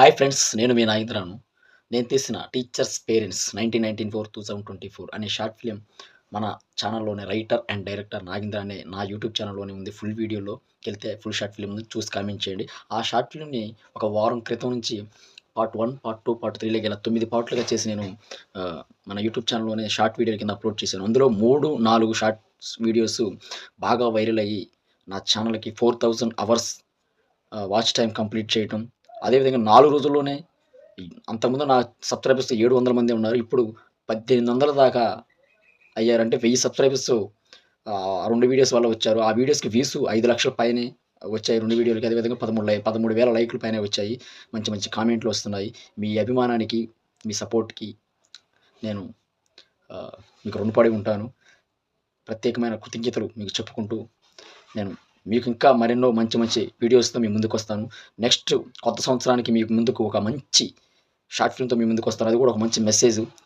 Hi friends. నేను మీ నాగేంద్రను. నేను తీసిన 'టీచర్స్ పేరెంట్స్ 1994-2024' అనే షార్ట్ ఫిల్మ్ మన ఛానల్‌లోనే రైటర్ అండ్ డైరెక్టర్ నాగేంద్ర అనే నా యూట్యూబ్ ఛానల్‌లోనే ఉంది. ఫుల్ వీడియోలోకెళ్తే ఫుల్ షార్ట్ ఫిల్మ్ ఉంది. చూసి కామెంట్ చేయండి. ఆ షార్ట్ ఫిల్మ్‌ని ఒక వారం క్రితం నుంచి పార్ట్ 1, పార్ట్ 2, పార్ట్ 3 ఇలా 9 పార్ట్‌లుగా చేసి నేను మన యూట్యూబ్ ఛానల్‌లోనే షార్ట్ వీడియోల కింద అప్‌లోడ్ చేశాను. అందులో 3, 4 షార్ట్స్ వీడియోస్ బాగా వైరల్ అయ్యి నా ఛానల్‌కి 4000 అవర్స్ వాచ్ టైమ్ కంప్లీట్ చేయటం. అదేవిధంగా 4 రోజుల్లోనే అంతకుముందు నా సబ్‌స్క్రైబర్స్ 700 మందే ఉన్నారు. ఇప్పుడు 1800 దాకా అయ్యారు. అంటే 1000 సబ్‌స్క్రైబర్స్ 2 వీడియోస్ వల్ల వచ్చారు. ఆ వీడియోస్‌కి వ్యూస్ 5,00,000 పైనే వచ్చాయి 2 వీడియోలకి. అదేవిధంగా 13,000 లైకులు పైనే వచ్చాయి. మంచి మంచి కామెంట్లు వస్తున్నాయి. మీ అభిమానానికి, మీ సపోర్ట్‌కి నేను మీకు రుణపడి ఉంటాను. ప్రత్యేకమైన కృతజ్ఞతలు మీకు చెప్పుకుంటూ నేను మీకు ఇంకా మరెన్నో మంచి మంచి వీడియోస్‌తో మీ ముందుకొస్తాను. నెక్స్ట్ కొత్త సంవత్సరానికి మీకు ముందుకు ఒక మంచి షార్ట్ ఫిల్మ్‌తో మీ ముందుకొస్తాను. అది కూడా ఒక మంచి మెసేజు.